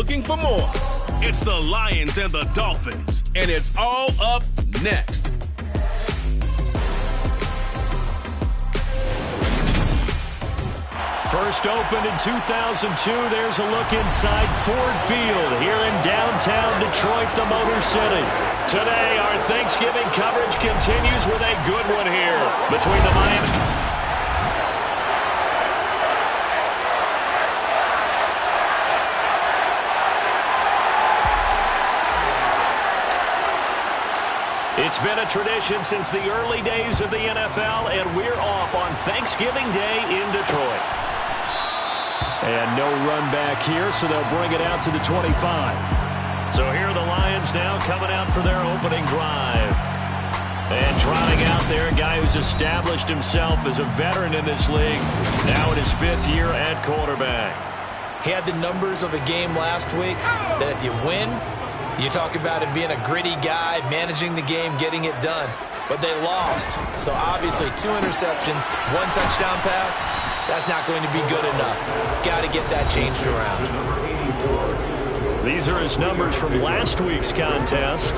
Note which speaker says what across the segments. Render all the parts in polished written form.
Speaker 1: looking for more. It's the Lions and the Dolphins, and it's all up next.
Speaker 2: First opened in 2002, there's a look inside Ford Field here in downtown Detroit, the Motor City. Today, our Thanksgiving coverage continues with a good one here between the Miami... It's been a tradition since the early days of the NFL, and we're off on Thanksgiving Day in Detroit. And no run back here, so they'll bring it out to the 25. So here are the Lions now coming out for their opening drive. And trotting out there, a guy who's established himself as a veteran in this league, now in his 5th year at quarterback.
Speaker 3: He had the numbers of a game last week that if you win, you talk about him being a gritty guy, managing the game, getting it done. But they lost. So obviously 2 interceptions, 1 touchdown pass, that's not going to be good enough. Got to get that changed around.
Speaker 2: These are his numbers from last week's contest.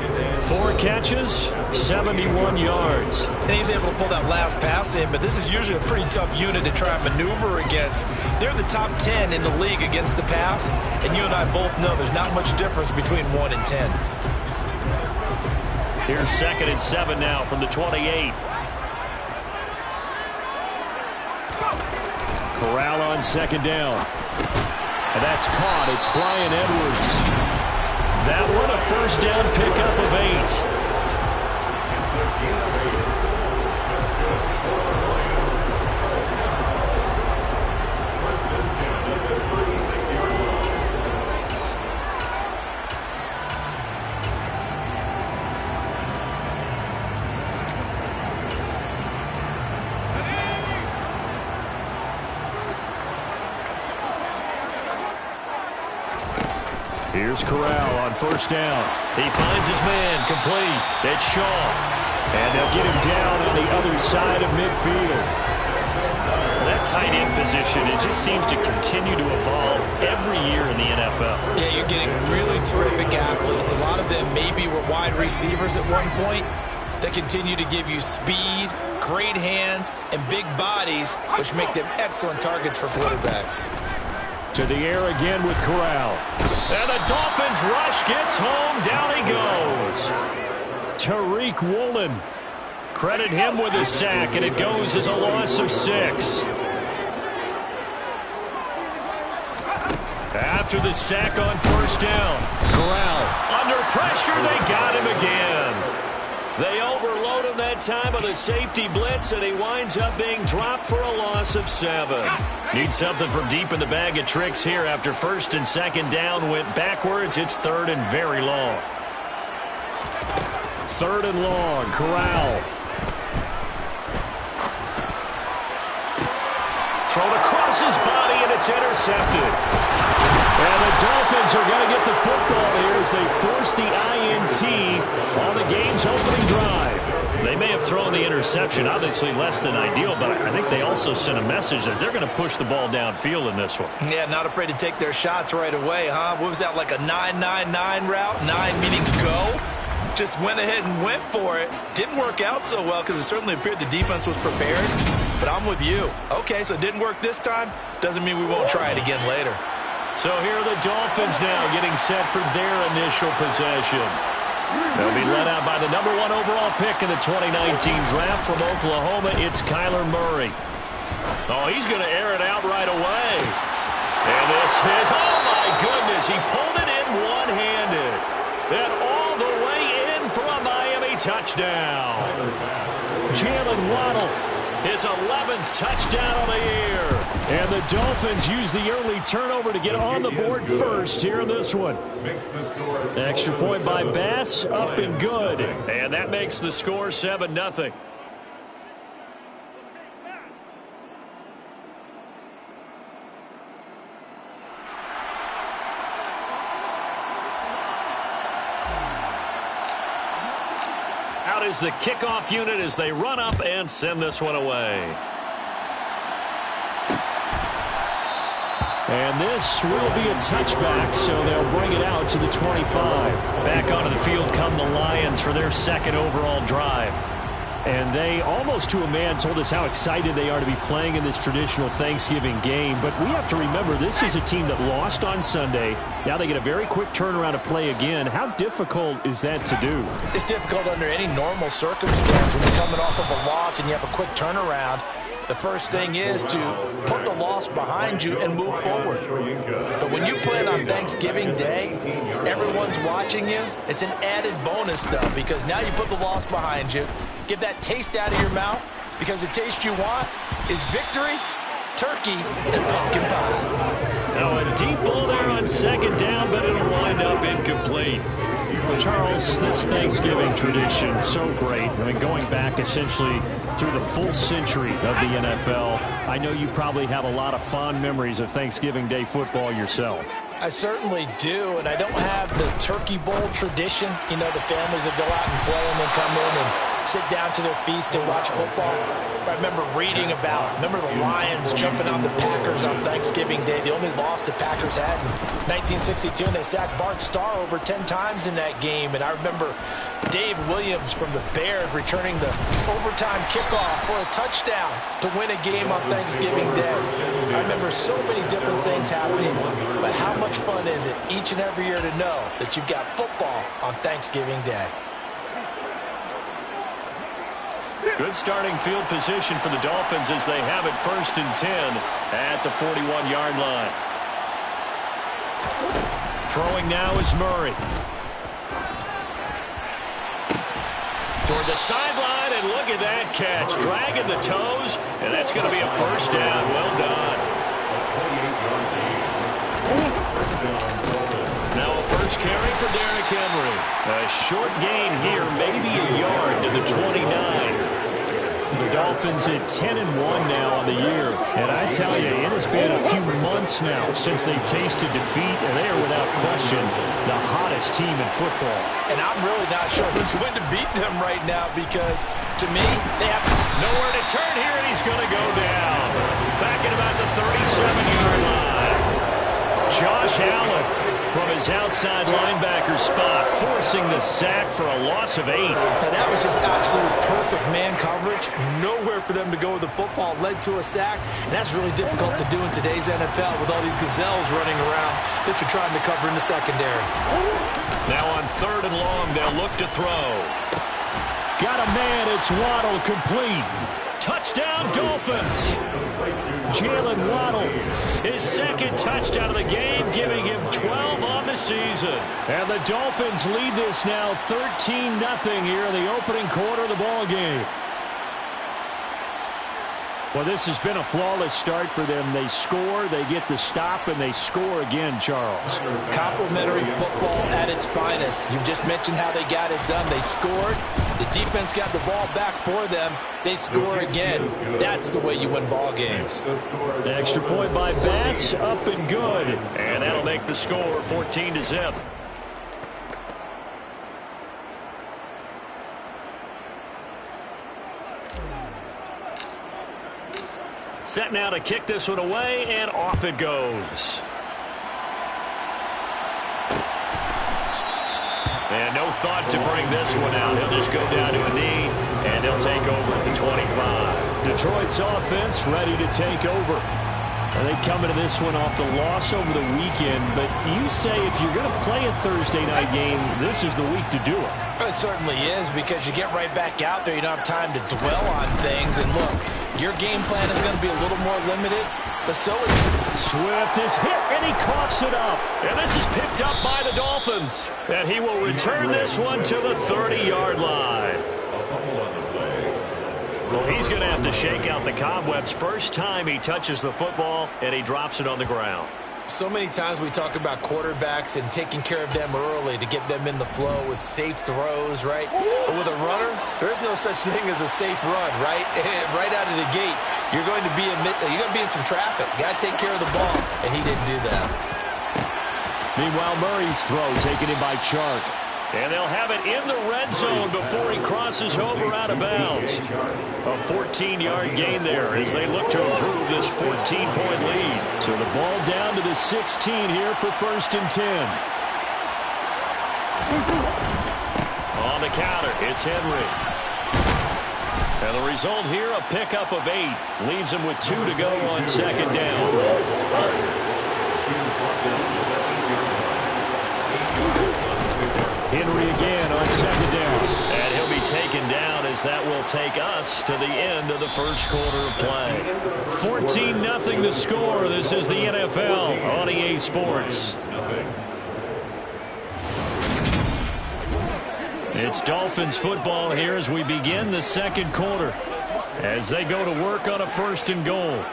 Speaker 2: 4 catches, 71 yards.
Speaker 3: And he's able to pull that last pass in, but this is usually a pretty tough unit to try and maneuver against. They're the top 10 in the league against the pass, and you and I both know there's not much difference between 1 and 10.
Speaker 2: Here's 2nd and 7 now from the 28. Corral on 2nd down. And that's caught. It's Bryan Edwards. That one a first down pickup of 8. Here's Corral on 1st down. He finds his man complete. It's Shaw. And they'll get him down on the other side of midfield. That tight end position, it just seems to continue to evolve every year in the NFL.
Speaker 3: Yeah, you're getting really terrific athletes. A lot of them maybe were wide receivers at one point that continue to give you speed, great hands, and big bodies, which make them excellent targets for quarterbacks.
Speaker 2: To the air again with Corral. And the Dolphins rush gets home. Down he goes. Tariq Woolen. Credit him with his sack, and it goes as a loss of 6. After the sack on 1st down, Corral under pressure. They got him again. They overload him that time on a safety blitz, and he winds up being dropped for a loss of 7. Need something from deep in the bag of tricks here after 1st and 2nd down went backwards. It's 3rd and very long. 3rd and long, Corral. Thrown across his body, and it's intercepted. And the Dolphins are going to get the football here as they force the INT on the game's opening drive. They may have thrown the interception, obviously less than ideal, but I think they also sent a message that they're going to push the ball downfield in this one.
Speaker 3: Yeah, not afraid to take their shots right away, huh? What was that, like a 9-9-9 route? 9 meaning go? Just went ahead and went for it. Didn't work out so well because it certainly appeared the defense was prepared. But I'm with you. Okay, so it didn't work this time. Doesn't mean we won't try it again later.
Speaker 2: So here are the Dolphins now getting set for their initial possession. They'll be led out by the number 1 overall pick in the 2019 draft from Oklahoma. It's Kyler Murray. Oh, he's going to air it out right away. And this is, oh my goodness, he pulled it in one-handed. And all the way in for a Miami touchdown. Jalen Waddle, his 11th touchdown of the year. And the Dolphins use the early turnover to get on the board first here in this one. Extra point by Bass, up and good. And that makes the score 7-0. Out is the kickoff unit as they run up and send this one away. And this will be a touchback, so they'll bring it out to the 25. Back onto the field come the Lions for their second overall drive. And they, almost to a man, told us how excited they are to be playing in this traditional Thanksgiving game. But we have to remember, this is a team that lost on Sunday. Now they get a very quick turnaround to play again. How difficult is that to do?
Speaker 3: It's difficult under any normal circumstance when you're coming off of a loss and you have a quick turnaround. The first thing is to put the loss behind you and move forward. But when you play on Thanksgiving Day, everyone's watching you. It's an added bonus, though, because now you put the loss behind you. Get that taste out of your mouth, because the taste you want is victory, turkey, and pumpkin pie.
Speaker 2: Now a deep ball there on second down, but it'll wind up incomplete. Charles, this Thanksgiving tradition, so great. I mean, going back essentially through the full century of the NFL, I know you probably have a lot of fond memories of Thanksgiving Day football yourself.
Speaker 3: I certainly do, and I don't have the Turkey Bowl tradition. You know, the families that go out and play and then come in and sit down to their feast and watch football. But I remember reading about, the Lions jumping on the Packers on Thanksgiving Day. The only loss the Packers had in 1962, and they sacked Bart Starr over 10 times in that game. And I remember Dave Williams from the Bears returning the overtime kickoff for a touchdown to win a game on Thanksgiving Day. I remember so many different things happening, but how much fun is it each and every year to know that you've got football on Thanksgiving Day?
Speaker 2: Good starting field position for the Dolphins as they have it 1st and 10 at the 41-yard line. Throwing now is Murray. Toward the sideline, and look at that catch. Dragging the toes, and that's going to be a first down. Well done. Now a first carry for Derrick Henry. A short gain here, maybe a yard to the 29. The Dolphins at 10-1 now on the year. And I tell you, it has been a few months now since they've tasted defeat, and they are without question the hottest team in football.
Speaker 3: And I'm really not sure who's going to beat them right now, because to me, they have nowhere to turn here, and he's going to go down. Back at about the 37-yard line. Josh Allen from his outside linebacker spot, forcing the sack for a loss of 8.
Speaker 4: Now that was just absolute perfect man coverage. Nowhere for them to go with the football. Led to a sack, and that's really difficult to do in today's NFL with all these gazelles running around that you're trying to cover in the secondary.
Speaker 2: Now on 3rd and long, they'll look to throw. Got a man, it's Waddle, complete. Touchdown, Dolphins. Jalen Waddle, his second touchdown of the game, giving him 12 on the season. And the Dolphins lead this now 13-0 here in the opening quarter of the ball game. Well, this has been a flawless start for them. They score, they get the stop, and they score again, Charles.
Speaker 3: Complimentary football at its finest. You just mentioned how they got it done. They scored. The defense got the ball back for them. They score again. That's the way you win ball games.
Speaker 2: The extra point by Bass, up and good. And that'll make the score 14-0. Set now to kick this one away, and off it goes. And no thought to bring this one out. He'll just go down to a knee, and they'll take over at the 25. Detroit's offense ready to take over. And they come into this one off the loss over the weekend, but you say if you're going to play a Thursday night game, this is the week to do it.
Speaker 3: It certainly is, because you get right back out there. You don't have time to dwell on things. And look, your game plan is going to be a little more limited, but so is
Speaker 2: Swift is hit, and he coughs it up. And this is picked up by the Dolphins. And he will return this one to the 30-yard line. Well, he's going to have to shake out the cobwebs first time he touches the football, and he drops it on the ground.
Speaker 3: So many times we talk about quarterbacks and taking care of them early to get them in the flow with safe throws, right? But with a runner, there is no such thing as a safe run, right? Right out of the gate, you're going to be in some traffic. Got to take care of the ball, and he didn't do that.
Speaker 2: Meanwhile, Murray's throw taken in by Chark. And they'll have it in the red zone before he crosses over out of bounds. A 14-yard gain there as they look to improve this 14-point lead. So the ball down to the 16 here for 1st and 10. On the counter, it's Henry. And the result here, a pickup of 8. Leaves him with 2 to go on 2nd down. Henry again on 2nd down. And he'll be taken down as that will take us to the end of the first quarter of play. 14-0 the score. This is the NFL on EA Sports. It's Dolphins football here as we begin the second quarter, as they go to work on a 1st and goal.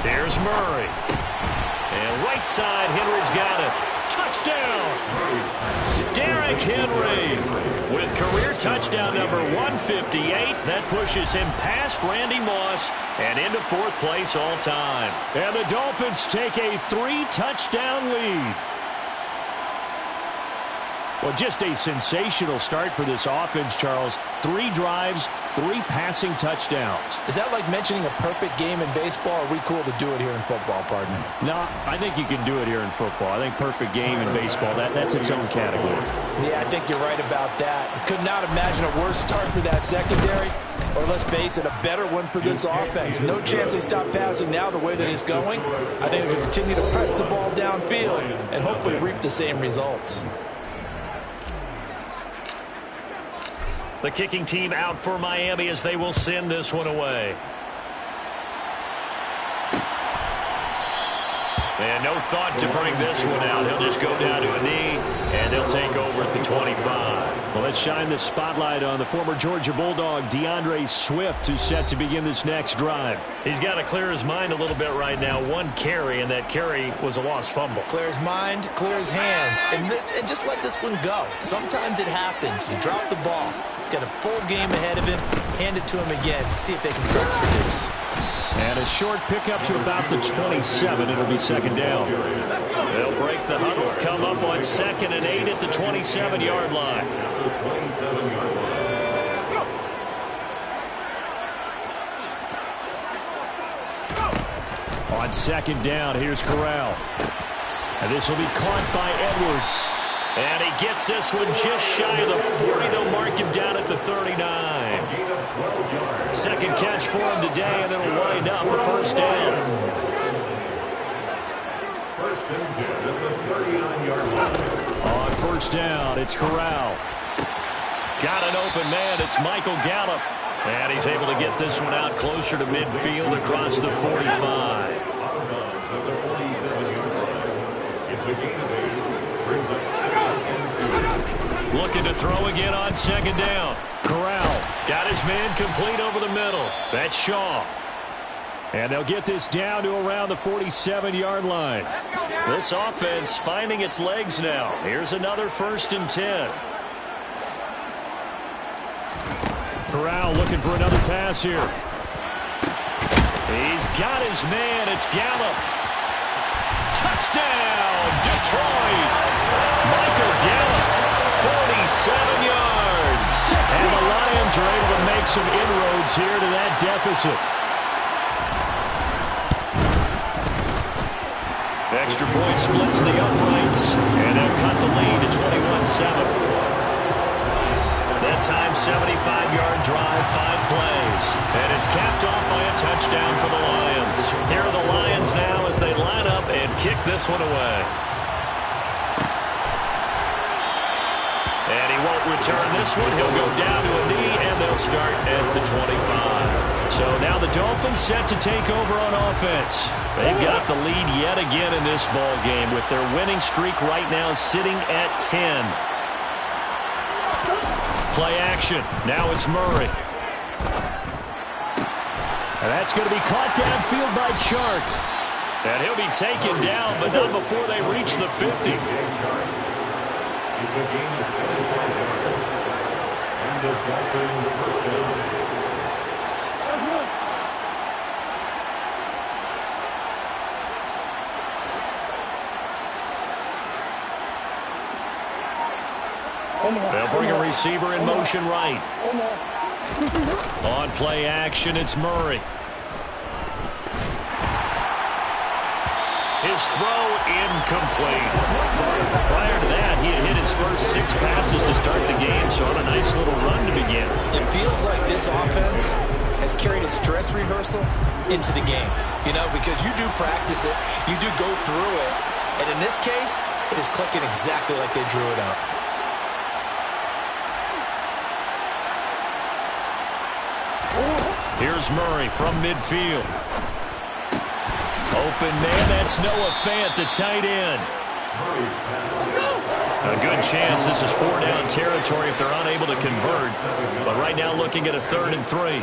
Speaker 2: Here's Murray. And right side, Henry's got it. Touchdown! Derrick Henry with career touchdown number 158. That pushes him past Randy Moss and into 4th place all time. And the Dolphins take a 3-touchdown lead. Well, just a sensational start for this offense, Charles. 3 drives, 3 passing touchdowns.
Speaker 3: Is that like mentioning a perfect game in baseball, or are we cool to do it here in football, pardon?
Speaker 2: No, I think you can do it here in football. I think perfect game in baseball, that's its own category. Yeah,
Speaker 3: I think you're right about that. Could not imagine a worse start for that secondary, or let's face it, a better one for this offense. No chance they stop passing now the way that it's going. I think they'll continue to press the ball downfield and hopefully reap the same results.
Speaker 2: The kicking team out for Miami as they will send this one away. And no thought to bring this one out. He'll just go down to a knee, and they'll take over at the 25. Well, let's shine the spotlight on the former Georgia Bulldog, DeAndre Swift, who's set to begin this next drive. He's got to clear his mind a little bit right now. 1 carry, and that carry was a lost fumble.
Speaker 3: Clear his mind, clear his hands, and just let this one go. Sometimes it happens. You drop the ball, got a full game ahead of him, hand it to him again, see if they can start to produce.
Speaker 2: And a short pickup to about the 27. It'll be 2nd down. They'll break the huddle, come up on 2nd and 8 at the 27-yard line. On 2nd down, here's Corral. And this will be caught by Edwards. And he gets this one just shy of the 40. They'll mark him down at the 39. 2nd catch for him today, and it'll wind up a 1st down.
Speaker 5: 1st and 10 at the 39-yard line.
Speaker 2: On 1st down, it's Corral. Got an open man. It's Michael Gallup. And he's able to get this one out closer to midfield across the 45.
Speaker 5: It's a gain of 8. Brings up 2nd and 2.
Speaker 2: Looking to throw again on 2nd down. Corral got his man complete over the middle. That's Shaw. And they'll get this down to around the 47-yard line. This offense finding its legs now. Here's another 1st and 10. Corral looking for another pass here. He's got his man. It's Gallup. Touchdown, Detroit. Michael Gallup, 47 yards. And the Lions are able to make some inroads here to that deficit. Extra point splits the uprights, and they'll cut the lead to 21-7. That time, 75-yard drive, 5 plays. And it's capped off by a touchdown for the Lions. Here are the Lions now as they line up and kick this one away. And he won't return this one. He'll go down to a knee, and they'll start at the 25. So now the Dolphins set to take over on offense. They've got the lead yet again in this ball game with their winning streak right now sitting at 10. Play action. Now it's Murray. And that's going to be caught downfield by Chark. And he'll be taken down, but not before they reach the 50.
Speaker 5: It's a gain of 25 yards. And the Dolphins first down.
Speaker 2: They'll bring a receiver in motion right. On play action, it's Murray. His throw incomplete. Prior to that, he had hit his first 6 passes to start the game, so on a nice little run to begin.
Speaker 3: It feels like this offense has carried its dress rehearsal into the game. You know, because you do practice it, you do go through it, and in this case, it is clicking exactly like they drew it up.
Speaker 2: Here's Murray from midfield. Open man, that's Noah Fant, the tight end. A good chance this is 4-down territory if they're unable to convert. But right now looking at a 3rd and 3.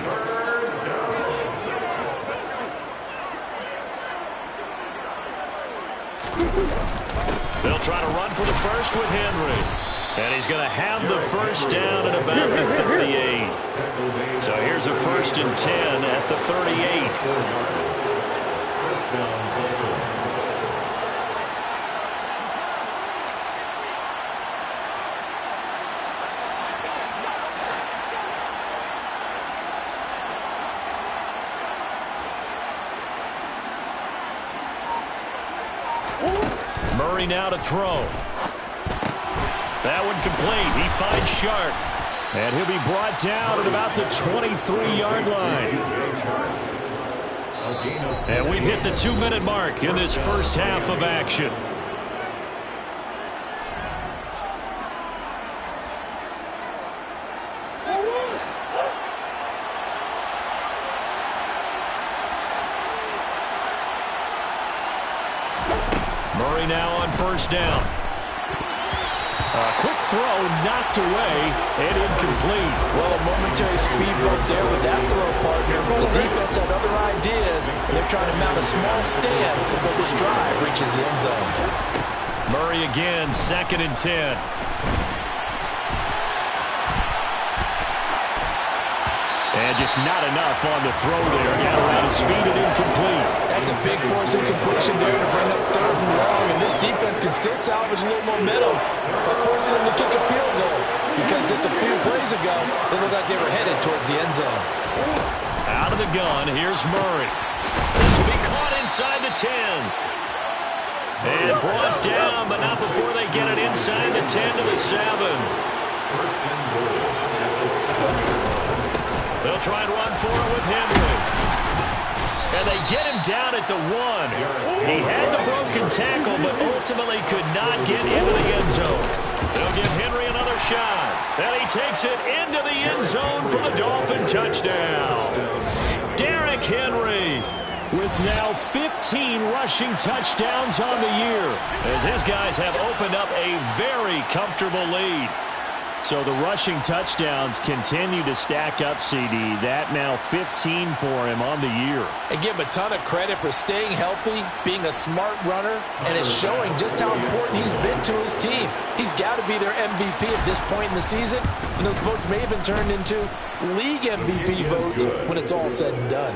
Speaker 2: They'll try to run for the first with Henry. And he's going to have the first down at about the 38. So here's a 1st and 10 at the 38. Murray now to throw. That one complete. He finds Sharp. And he'll be brought down at about the 23-yard line. And we've hit the 2-minute mark in this first half of action. Murray now on first down. A quick throw knocked away and incomplete.
Speaker 3: Well, a momentary speed bump there with that throw, partner. The defense had other ideas. They're trying to mount a small stand before this drive reaches the end zone.
Speaker 2: Murray again, 2nd and 10. And just not enough on the throw there. Got around his feet and incomplete.
Speaker 3: That's a big force incompletion there to bring up 3rd and long. And this defense can still salvage a little momentum by forcing them to kick a field goal. Because just a few plays ago, they looked like they were headed towards the end zone.
Speaker 2: Out of the gun, here's Murray. This will be caught inside the 10. And brought down, but not before they get it inside the 10 to the 7.
Speaker 5: First and goal at the 7.
Speaker 2: They'll try and run for it with Henry. And they get him down at the 1. He had the broken tackle, but ultimately could not get into the end zone. They'll give Henry another shot. And he takes it into the end zone for the Dolphin touchdown. Derrick Henry with now 15 rushing touchdowns on the year, as his guys have opened up a very comfortable lead. So the rushing touchdowns continue to stack up, CD. That now 15 for him on the year.
Speaker 3: And give him a ton of credit for staying healthy, being a smart runner, and it's showing just how important he's been to his team. He's got to be their MVP at this point in the season, and those votes may have been turned into league MVP votes when it's all said and done.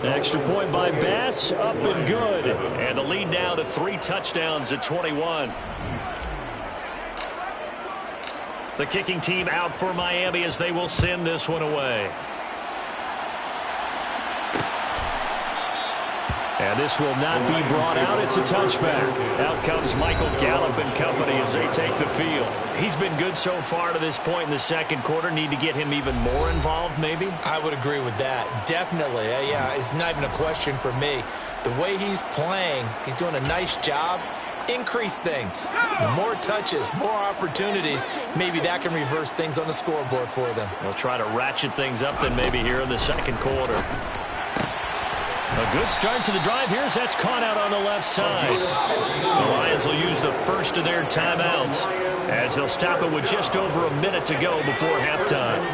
Speaker 2: Extra point by Bass, up and good. And the lead now to 3 touchdowns at 21. The kicking team out for Miami as they will send this one away. And this will not be brought out. It's a touchback. Out comes Michael Gallup and company as they take the field. He's been good so far to this point in the second quarter. Need to get him even more involved, maybe?
Speaker 3: I would agree with that. Definitely. Yeah, it's not even a question for me. The way he's playing, he's doing a nice job. Increase things. More touches, more opportunities. Maybe that can reverse things on the scoreboard for them.
Speaker 2: They'll try to ratchet things up then maybe here in the second quarter. A good start to the drive. Here's that's caught out on the left side. The Lions will use the first of their timeouts as they'll stop it with just over a minute to go before halftime.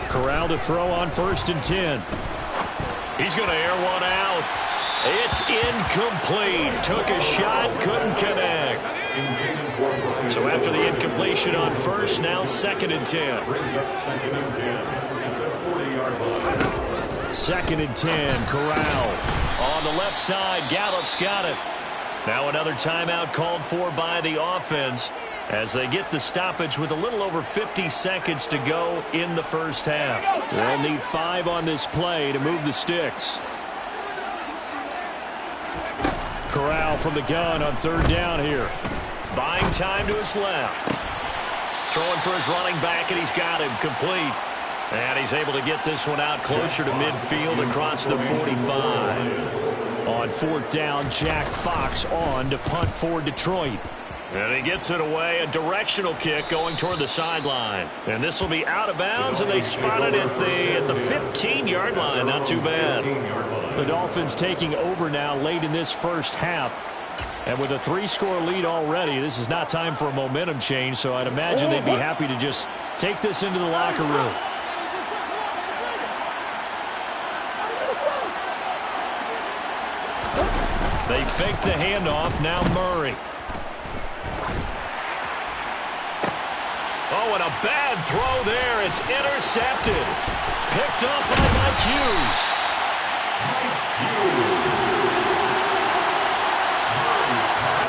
Speaker 2: Corral to throw on 1st and 10. He's going to air one out. It's incomplete. Took a shot, couldn't connect. So after the incompletion on 1st, now 2nd and 10.
Speaker 5: Brings up 2nd and 10 at the 40-yard line.
Speaker 2: 2nd and 10, Corral. On the left side, Gallup's got it. Now another timeout called for by the offense as they get the stoppage with a little over 50 seconds to go in the first half. They'll need 5 on this play to move the sticks. Corral from the gun on 3rd down here. Buying time to his left. Throwing for his running back, and he's got him complete. And he's able to get this one out closer to midfield across the 45. On 4th down, Jack Fox on to punt for Detroit. And he gets it away, a directional kick going toward the sideline. And this will be out of bounds, and they spot it at the 15-yard line. Not too bad. The Dolphins taking over now late in this first half. And with a 3-score lead already, this is not time for a momentum change, so I'd imagine they'd be happy to just take this into the locker room. They fake the handoff, now Murray. Oh, and a bad throw there. It's intercepted. Picked up by Mike Hughes.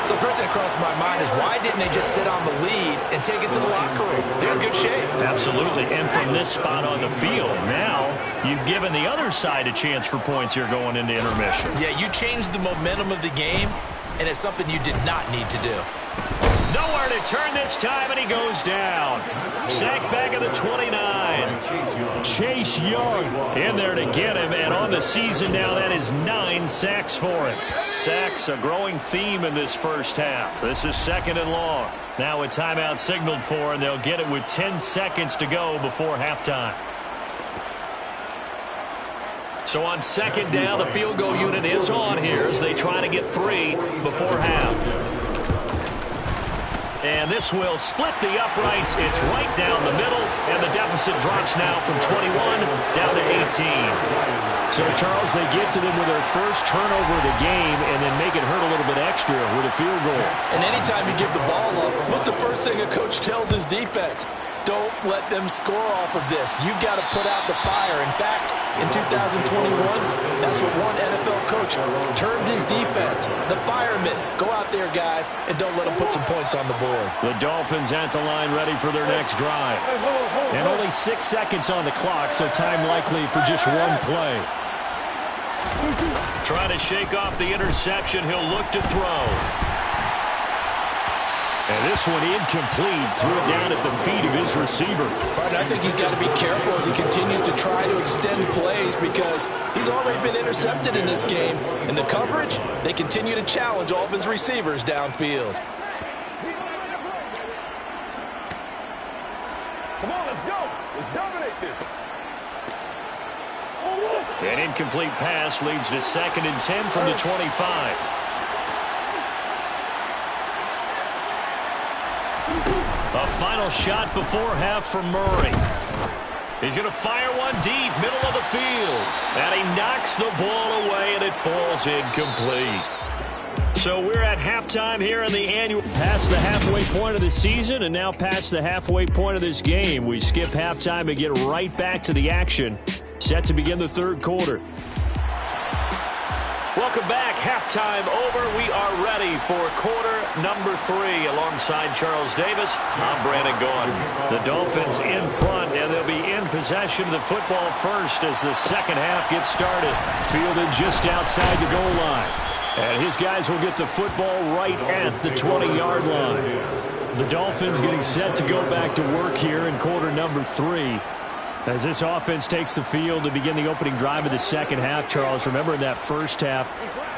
Speaker 3: So first thing that crossed my mind is why didn't they just sit on the lead and take it to the locker room? They're in good shape.
Speaker 2: Absolutely. And from this spot on the field, now you've given the other side a chance for points here going into intermission.
Speaker 3: Yeah, you changed the momentum of the game, and it's something you did not need to do.
Speaker 2: Nowhere to turn this time, and he goes down. Sacked back at the 29. Chase Young in there to get him, and on the season now, that is 9 sacks for him. Sacks, a growing theme in this first half. This is 2nd and long. Now a timeout signaled for, and they'll get it with 10 seconds to go before halftime. So on 2nd down, the field goal unit is on here as they try to get 3 before half. And this will split the uprights. It's right down the middle, and the deficit drops now from 21 down to 18. So, Charles, they get to them with their first turnover of the game and then make it hurt a little bit extra with a field goal.
Speaker 4: And anytime you give the ball up, what's the first thing a coach tells his defense? Don't let them score off of this. You've got to put out the fire. In fact, in 2021, that's what one NFL coach termed his defense. The firemen. Go out there, guys, and don't let them put some points on the board.
Speaker 2: The Dolphins at the line ready for their next drive. And only 6 seconds on the clock, so time likely for just one play. Trying to shake off the interception. He'll look to throw. And this one incomplete. Threw it down at the feet of his receiver.
Speaker 4: Right, I think he's got to be careful as he continues to try to extend plays because he's already been intercepted in this game. And the coverage, they continue to challenge all of his receivers downfield.
Speaker 5: Come on, let's go. Let's dominate this.
Speaker 2: An incomplete pass leads to 2nd and 10 from the 25. A final shot before half for Murray. He's going to fire one deep, middle of the field. And he knocks the ball away, and it falls incomplete. So we're at halftime here in the annual. Past the halfway point of the season and now past the halfway point of this game. We skip halftime and get right back to the action. Set to begin the 3rd quarter. Welcome back. Halftime over. We are ready for quarter number 3 alongside Charles Davis. I'm Brandon Gaughan. The Dolphins in front, and they'll be in possession of the football first as the second half gets started. Fielded just outside the goal line. And his guys will get the football right at the 20-yard line. The Dolphins getting set to go back to work here in quarter number 3. As this offense takes the field to begin the opening drive of the second half, Charles, remember in that first half,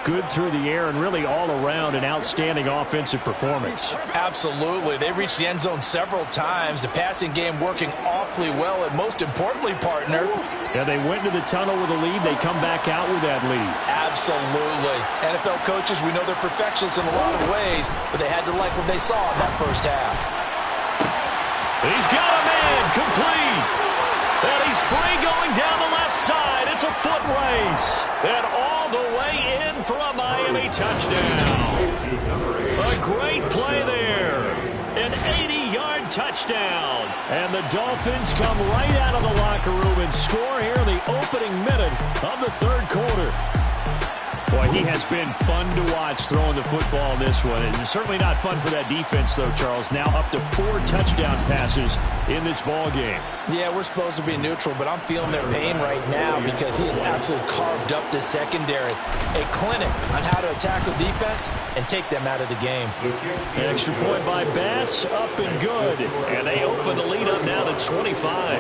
Speaker 2: good through the air and really all around an outstanding offensive performance.
Speaker 3: Absolutely. They reached the end zone several times. The passing game working awfully well, and most importantly, partner.
Speaker 2: Yeah, they went to the tunnel with a lead. They come back out with that lead.
Speaker 3: Absolutely. NFL coaches, we know they're perfectionists in a lot of ways, but they had to like what they saw in that first half.
Speaker 2: He's got a man complete. And he's free touchdown. A great play there. An 80-yard touchdown. And the Dolphins come right out of the locker room and score here in the opening minute of the third quarter. Boy, he has been fun to watch throwing the football in this one. It's certainly not fun for that defense, though, Charles. Now up to 4 touchdown passes in this ball game. Yeah, we're supposed to be neutral, but I'm feeling their pain right now because he has absolutely carved up this secondary. A clinic on how to attack the defense and take them out of the game. An extra point by Bass, up and good. And they open the lead up now to 25.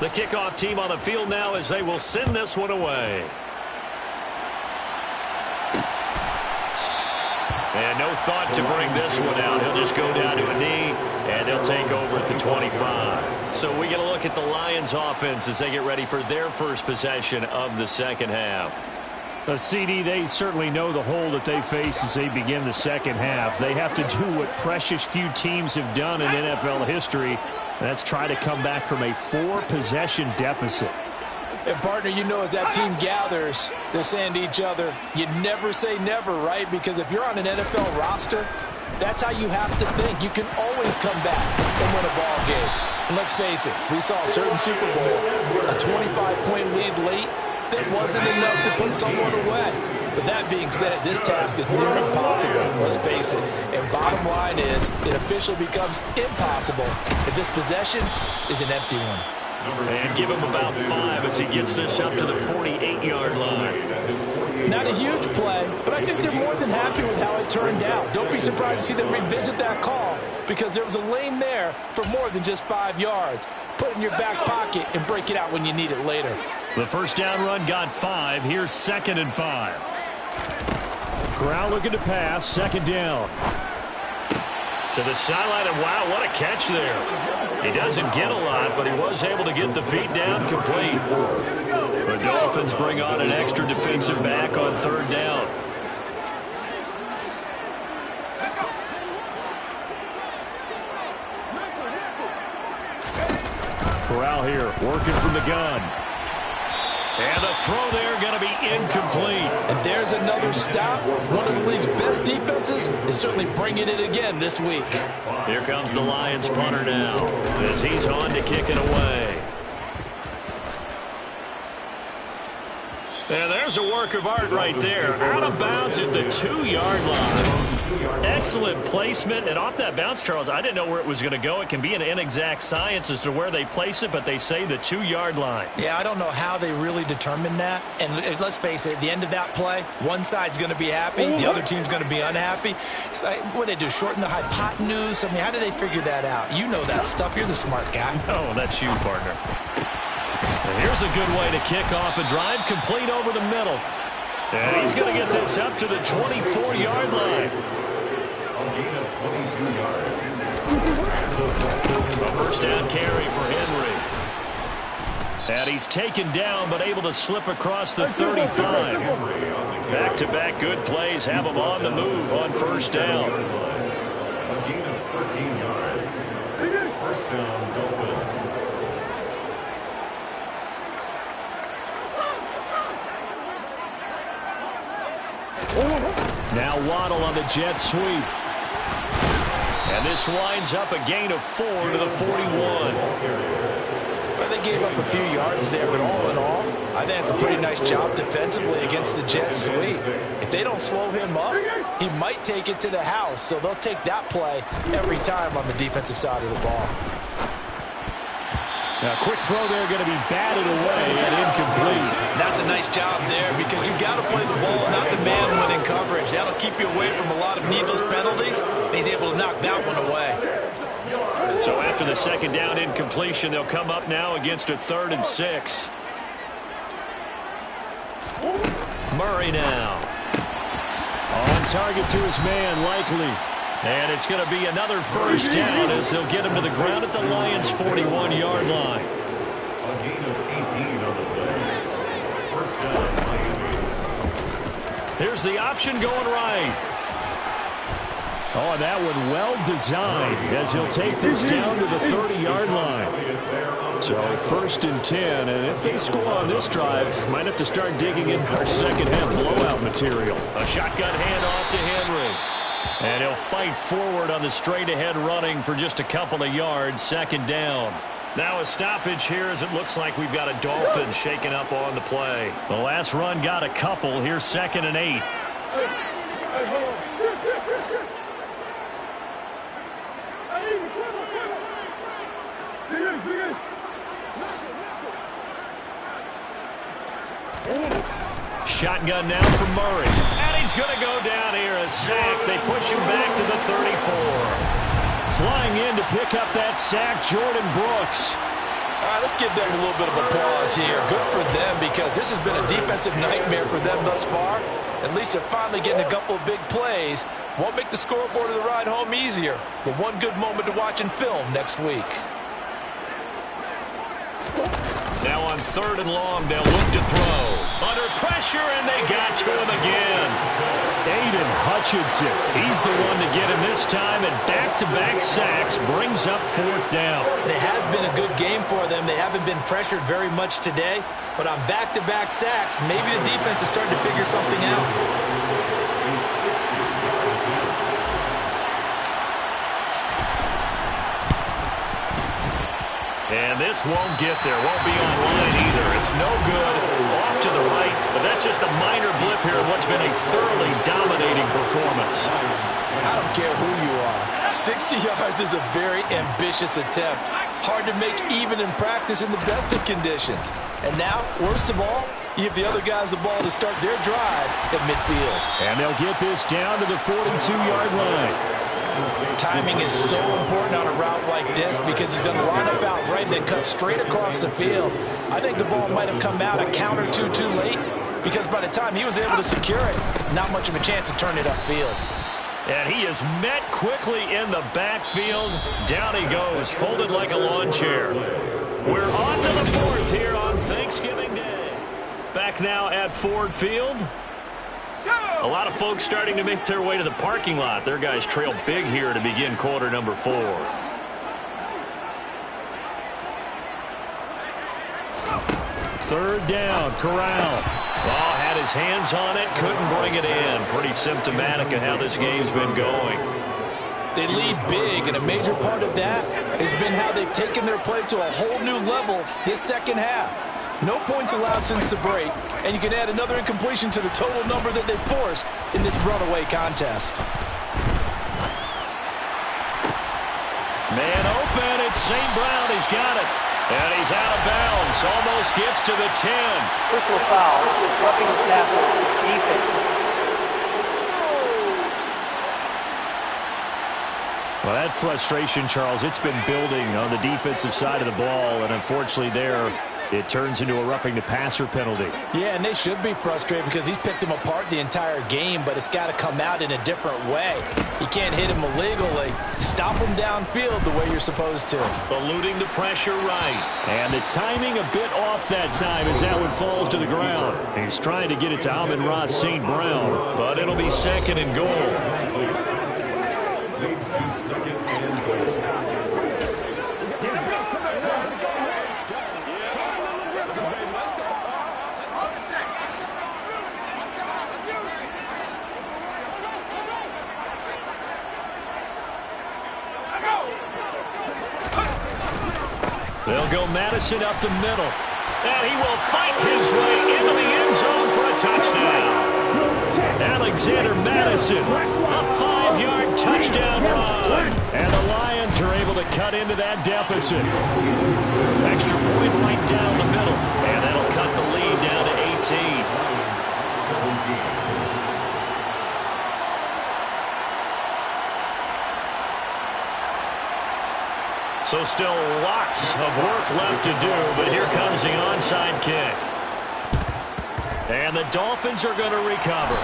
Speaker 2: The kickoff team on the field now as they will send this one away. And no thought to bring this one out. He'll just go down to a knee, and they'll take over at the 25. So we get a look at the Lions offense as they get ready for their first possession of the second half. CD, they certainly know the hole that they face as they begin the second half. They have to do what precious few teams have done in NFL history. That's try to come back from a 4-possession deficit. And, partner, you know, as that team gathers, they're saying to each other, you never say never, right? Because if you're on an NFL roster, that's how you have to think. You can always come back and win a ball game. And let's face it, we saw a certain Super Bowl, a 25-point lead late, that wasn't enough to put someone away. But that being said, this task is near impossible, let's face it. And bottom line is, it officially becomes impossible if this possession is an empty one. And give him about 5 as he gets this up to the 48-yard line. Not a huge play, but I think they're more than happy with how it turned out. Don't be surprised to see them revisit that call because there was a lane there for more than just 5 yards. Put it in your back pocket and break it out when you need it later. The first down run got 5. Here's 2nd and 5. Corral looking to pass. 2nd down. To the sideline, and wow, what a catch there. He doesn't get a lot, but he was able to get the feet down complete. The Dolphins bring on an extra defensive back on 3rd down. Corral here, working from the gun. And the throw there going to be incomplete. And there's another stop. One of the league's best defenses is certainly bringing it again this week. Here comes the Lions punter now as he's on to kick it away. And there's a work of art right there. Out of bounds at the 2-yard line. Excellent placement. And off that bounce, Charles, I didn't know where it was going to go. It can be an inexact science as to where they place it, but they say the 2-yard line. Yeah, I don't know how they really determine that. And let's face it, at the end of that play, one side's going to be happy, the other team's going to be unhappy. It's like, what do they do, shorten the hypotenuse? I mean, how do they figure that out? You know that stuff. You're the smart guy. Oh, that's you, partner. And here's a good way to kick off a drive, complete over the middle. And he's going to get this up to the 24-yard line. A first down carry for Henry. And he's taken down, but able to slip across the 35. Back-to-back good plays have him on the move on first down.
Speaker 5: A gain of 13 yards. First down, Dolphins.
Speaker 2: Now Waddle on the jet sweep. And this winds up a gain of 4 to the 41. Well, they gave up a few yards there, but all in all, I think it's a pretty nice job defensively against the jet sweep. If they don't slow him up, he might take it to the house, so they'll take that play every time on the defensive side of the ball. Now, quick throw there, going to be batted away and incomplete. That's a nice job there because you got to play the ball, not the man when in coverage. That'll keep you away from a lot of needless penalties, and he's able to knock that one away. So after the second down incompletion, they'll come up now against a 3rd and 6. Murray now. On target to his man, Likely. And it's going to be another first down as they'll get him to the ground at the Lions' 41-yard line.
Speaker 5: A gain of 18 on the play. First down, Miami.
Speaker 2: Here's the option going right. Oh, and that one well designed as he'll take this down to the 30-yard line. So 1st and 10, and if they score on this drive, might have to start digging in our second-half blowout material. A shotgun handoff to Henry. And he'll fight forward on the straight-ahead running for just a couple of yards, 2nd down. Now a stoppage here as it looks like we've got a Dolphin shaking up on the play. The last run got a couple. Here's 2nd and 8. Shotgun now for Murray. And he's going to go down here. A sack. They push him back to the 34. Flying in to pick up that sack, Jordan Brooks.
Speaker 3: All right, let's give them a little bit of applause here. Good for them because this has been a defensive nightmare for them thus far. At least they're finally getting a couple of big plays. Won't make the scoreboard of the ride home easier, but one good moment to watch in film next week.
Speaker 2: Now on 3rd and long, they'll look to throw. Under pressure, and they got to him again. Aiden Hutchinson, he's the one to get him this time, and back-to-back sacks brings up 4th down.
Speaker 3: And it has been a good game for them. They haven't been pressured very much today, but on back-to-back sacks, maybe the defense is starting to figure something out.
Speaker 2: And this won't get there. Won't be online either. It's no good. Off to the right. But that's just a minor blip here of what's been a thoroughly dominating performance.
Speaker 3: I don't care who you are. 60 yards is a very ambitious attempt. Hard to make even in practice in the best of conditions. And now, worst of all, you give the other guys the ball to start their drive at midfield.
Speaker 2: And they'll get this down to the 42-yard line.
Speaker 3: Timing is so important on a route like this because he's going to line up out right and then cut straight across the field. I think the ball might have come out a count or two too late because by the time he was able to secure it, not much of a chance to turn it upfield.
Speaker 2: And he is met quickly in the backfield. Down he goes, folded like a lawn chair. We're on to the 4th here on Thanksgiving Day. Back now at Ford Field. A lot of folks starting to make their way to the parking lot. Their guys trail big here to begin quarter number 4. 3rd down, Corral. Oh, had his hands on it, couldn't bring it in. Pretty symptomatic of how this game's been going.
Speaker 3: They lead big, and a major part of that has been how they've taken their play to a whole new level this 2nd half. No points allowed since the break, and you can add another incompletion to the total number that they forced in this runaway contest.
Speaker 2: Man open, it's St. Brown, he's got it. And he's out of bounds, almost gets to the 10.
Speaker 6: Personal foul, roughing the tackle, defense.
Speaker 2: Well, that frustration, Charles, it's been building on the defensive side of the ball, and unfortunately there, it turns into a roughing the passer penalty.
Speaker 3: Yeah, and they should be frustrated because he's picked him apart the entire game, but it's got to come out in a different way. You can't hit him illegally. Stop him downfield the way you're supposed to.
Speaker 2: Eluding the pressure right. And the timing a bit off that time as that one falls to the ground. He's trying to get it to Amon-Ra St. Brown, but it'll be 2nd and goal.
Speaker 5: Leads to 2nd and goal.
Speaker 2: They'll go Madison up the middle. And he will fight his way into the end zone for a touchdown. Alexander Madison, a 5-yard touchdown run. And the Lions are able to cut into that deficit. Extra point right down the middle. And that'll cut the lead down to 18.
Speaker 5: 17.
Speaker 2: So still lots of work left to do, but here comes the onside kick. And the Dolphins are going to recover.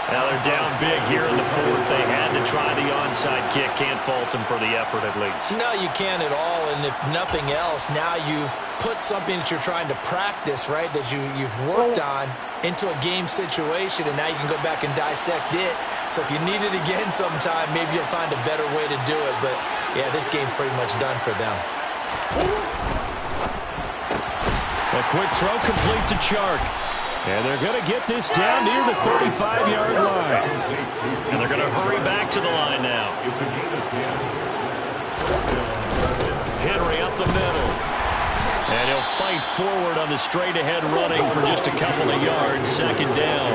Speaker 2: Now they're down big here in the 4th. They had to try the onside kick. Can't fault them for the effort at least.
Speaker 3: No, you can't at all, and if nothing else, now you've put something that you're trying to practice, right, that you've worked on into a game situation, and now you can go back and dissect it So if you need it again sometime, maybe you'll find a better way to do it. But, yeah, this game's pretty much done for them.
Speaker 2: A quick throw complete to Chark. And they're going to get this down near the 35-yard line. And they're going to hurry back to the line now. Henry up the middle. And he'll fight forward on the straight-ahead running for just a couple of yards. Second down.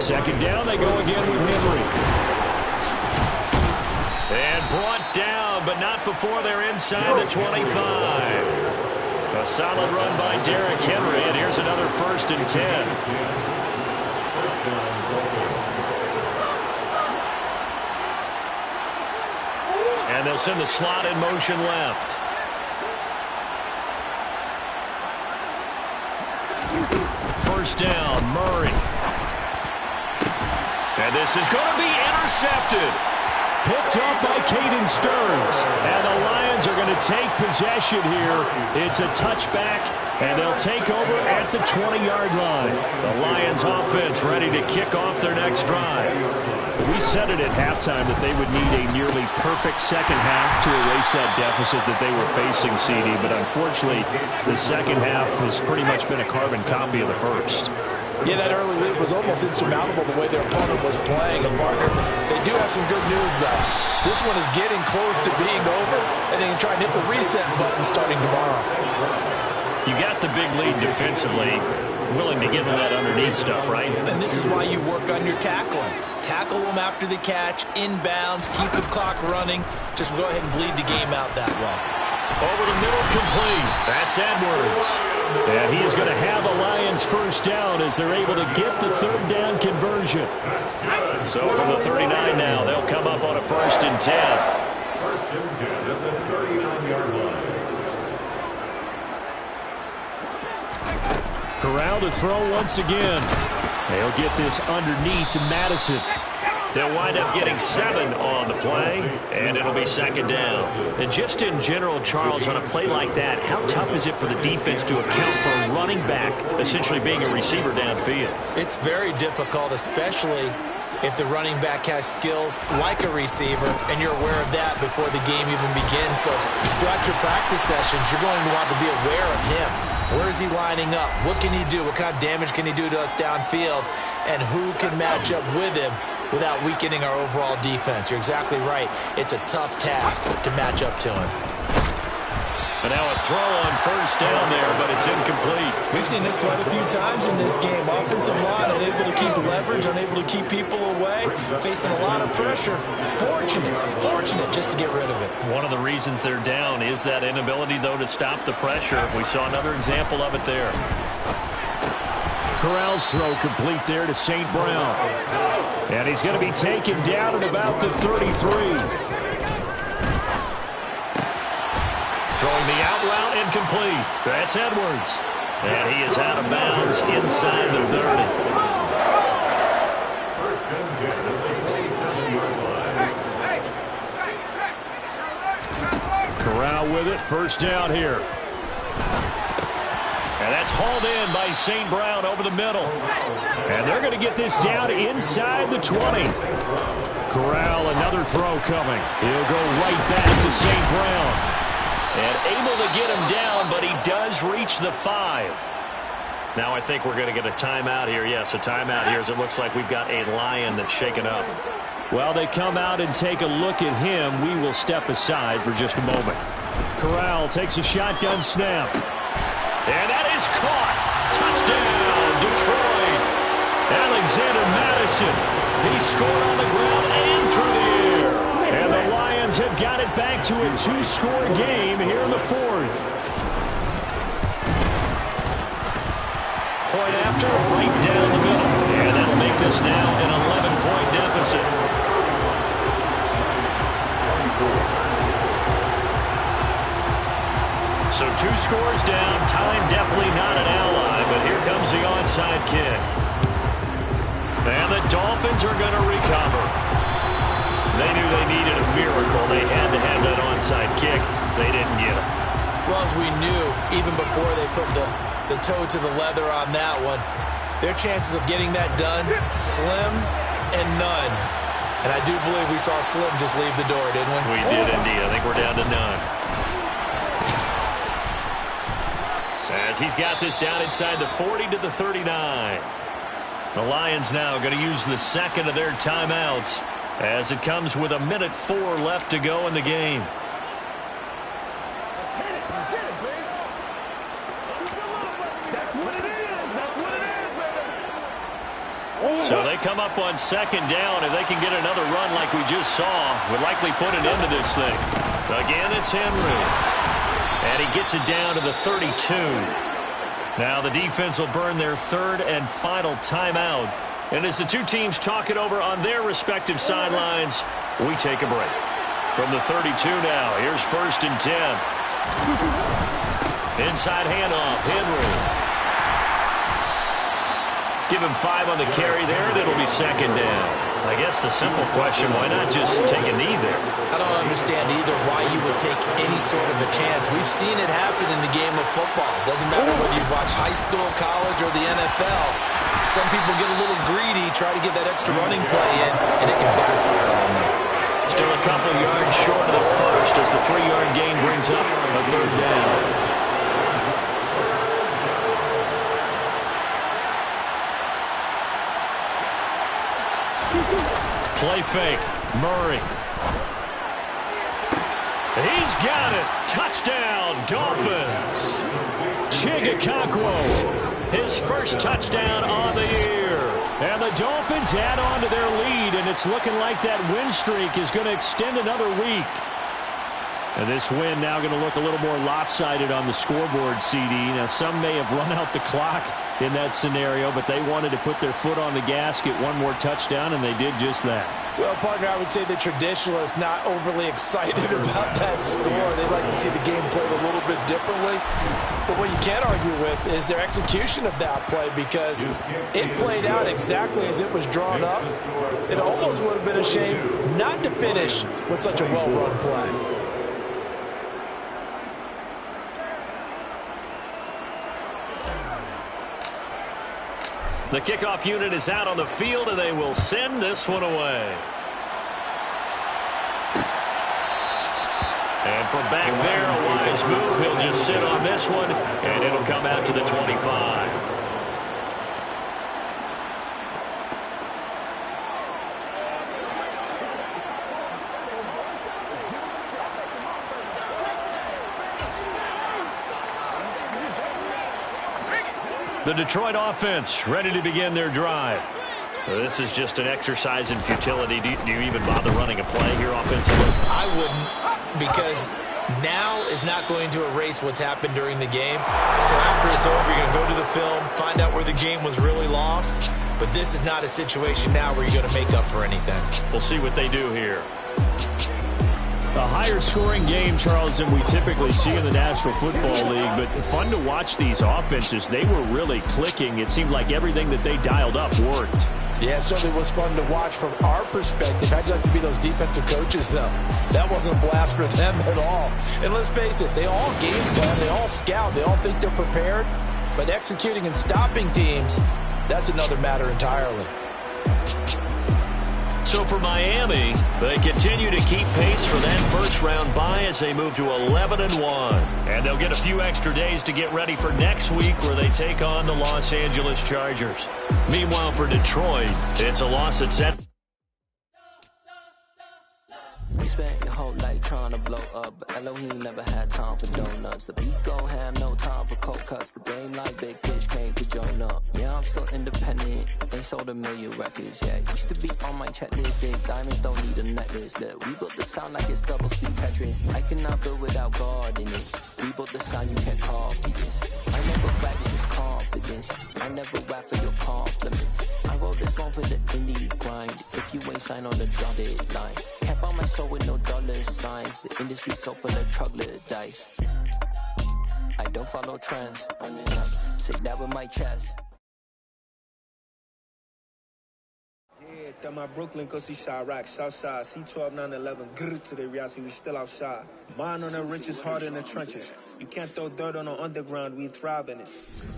Speaker 2: Second down, they go again with Henry. And brought down, but not before they're inside the 25. A solid run by Derrick Henry, and here's another 1st and 10. And they'll send the slot in motion left. First down, Murray. And this is going to be intercepted. Picked up by Caden Stearns. And the Lions are going to take possession here. It's a touchback, and they'll take over at the 20-yard line. The Lions offense ready to kick off their next drive. We said it at halftime that they would need a nearly perfect second half to erase that deficit that they were facing, CD. But unfortunately, the second half has pretty much been a carbon copy of the first.
Speaker 4: Yeah, that early lead was almost insurmountable the way their opponent was playing. And, partner, they do have some good news, though. This one is getting close to being over, and they can try and hit the reset button starting tomorrow.
Speaker 2: You got the big lead defensively, willing to give them that underneath stuff, right?
Speaker 3: And this is why you work on your tackling. Tackle them after the catch, inbounds, keep the clock running. Just go ahead and bleed the game out that way.
Speaker 2: Over the middle, complete. That's Edwards. And he is going to have the Lions first down as they're able to get the third down conversion. So from the 39 now, they'll come up on a 1st and 10.
Speaker 5: 1st and 10 at the 39-yard line.
Speaker 2: Corral to throw once again. They'll get this underneath to Madison. They'll wind up getting 7 on the play, and it'll be second down. And just in general, Charles, on a play like that, how tough is it for the defense to account for a running back essentially being a receiver downfield?
Speaker 3: It's very difficult, especially if the running back has skills like a receiver, and you're aware of that before the game even begins. So throughout your practice sessions, you're going to want to be aware of him. Where is he lining up? What can he do? What kind of damage can he do to us downfield? And who can match up with him without weakening our overall defense? You're exactly right. It's a tough task to match up to him.
Speaker 2: And now a throw on first down there, but it's incomplete.
Speaker 3: We've seen this quite a few times in this game. Offensive line unable to keep leverage, unable to keep people away, facing a lot of pressure. Fortunate just to get rid of it.
Speaker 2: One of the reasons they're down is that inability, though, to stop the pressure. We saw another example of it there. Corral's throw complete there to St. Brown. And he's going to be taken down at about the 33. Throwing the out route incomplete. That's Edwards. And he is out of bounds inside the 30.
Speaker 5: 1st and 10 at the 27-yard line.
Speaker 2: Corral with it. First down here. And that's hauled in by St. Brown over the middle. And they're going to get this down inside the 20. Corral, another throw coming. He'll go right back to St. Brown. And able to get him down, but he does reach the 5. Now I think we're going to get a timeout here. Yes, a timeout here as it looks like we've got a Lion that's shaken up. While they come out and take a look at him, we will step aside for just a moment. Corral takes a shotgun snap. And that is caught. Touchdown, Detroit. Alexander Madison. He scored on the ground and through the air. And the Lions have got it back to a 2-score game here in the 4th. Point after, right down the middle. And that'll make this now an 11-point deficit. So 2 scores down. Time definitely not an ally, but here comes the onside kick. And the Dolphins are going to recover. They knew they needed a miracle. They had to have that onside kick. They didn't get it.
Speaker 3: Well, as we knew, even before they put the the toe to the leather on that one. Their chances of getting that done, slim and none. And I do believe we saw Slim just leave the door, didn't we?
Speaker 2: We did indeed. I think we're down to none. As he's got this down inside the 40 to the 39. The Lions now going to use the second of their timeouts as it comes with 1:04 left to go in the game. So they come up on second down. If they can get another run like we just saw, would likely put an end to this thing. Again, it's Henry. And he gets it down to the 32. Now the defense will burn their third and final timeout. And as the two teams talk it over on their respective sidelines, we take a break. From the 32 now, here's 1st and 10. Inside handoff, Henry. Give him 5 on the carry there, and it'll be second down. I guess the simple question, why not just take a knee there?
Speaker 3: I don't understand either why you would take any sort of a chance. We've seen it happen in the game of football. Doesn't matter whether you watch high school, college, or the NFL. Some people get a little greedy, try to get that extra running play in, and it can backfire on them.
Speaker 2: Still a couple yards short of the first as the 3-yard gain brings up a third down. Play fake. Murray. He's got it. Touchdown, Dolphins. Chigakakwo, his first touchdown on the year. And the Dolphins add on to their lead, and it's looking like that win streak is going to extend another week. And this win now going to look a little more lopsided on the scoreboard, CD. Now, some may have run out the clock in that scenario, but they wanted to put their foot on the gas, get one more touchdown, and they did just that.
Speaker 3: Well, partner, I would say the traditionalists not overly excited about that score. They like to see the game played a little bit differently. But what you can't argue with is their execution of that play, because it played out exactly as it was drawn up. It almost would have been a shame not to finish with such a well-run play.
Speaker 2: The kickoff unit is out on the field, and they will send this one away. And from back there, a wise move. He'll just sit on this one, and it'll come out to the 25. The Detroit offense ready to begin their drive. This is just an exercise in futility. Do you even bother running a play here offensively?
Speaker 3: I wouldn't, because now is not going to erase what's happened during the game. So after it's over, you're going to go to the film, find out where the game was really lost. But this is not a situation now where you're going to make up for anything.
Speaker 2: We'll see what they do here. A higher scoring game, Charles, than we typically see in the National Football League, but fun to watch these offenses. They were really clicking. It seemed like everything that they dialed up worked.
Speaker 3: Yeah, it certainly was fun to watch from our perspective. How'd you like to be those defensive coaches, though? That wasn't a blast for them at all. And let's face it, they all game plan, they all scout, they all think they're prepared. But executing and stopping teams, that's another matter entirely.
Speaker 2: So for Miami, they continue to keep pace for that first-round bye as they move to 11-1. And they'll get a few extra days to get ready for next week where they take on the Los Angeles Chargers. Meanwhile, for Detroit, it's a loss at set.
Speaker 7: You spent your whole life trying to blow up, but Elohim never had time for donuts. The beat go ham, no time for cold cuts. The game like Big Pitch came to join up. Yeah, I'm still independent. They sold 1 million records. Yeah, used to be on my checklist. Big diamonds don't need a necklace. Look, we built the sound like it's double speed Tetris. I cannot build without God in it. We built the sound, you can't copy this. I never rap, it's just confidence. I never rap for your compliments. I wrote this one for the indie grind. If you ain't signed on the dotted line, can't buy my soul with no dollar signs. The industry so full of troglodytes. I don't follow trends. Say that with my chest.
Speaker 8: Yeah, That my Brooklyn, cause he Chirac, Southside, C12, 911, grrr to the Riasi, we still outside. Mine on the riches, hard in the trenches. You can't throw dirt on the underground, we thrive in it.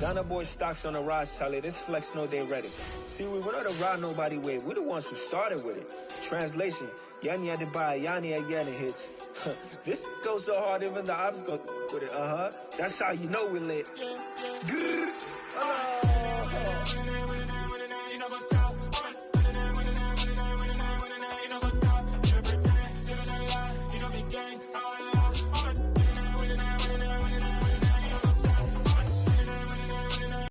Speaker 8: Ghana boy stocks on the rise, Charlie, this flex know they ready. See, we were not to ride nobody with, we the ones who started with it. Translation, Yanni had to buy, Yanni again it hits. This goes so hard, even the ops go with it, That's how you know we lit. Grrr,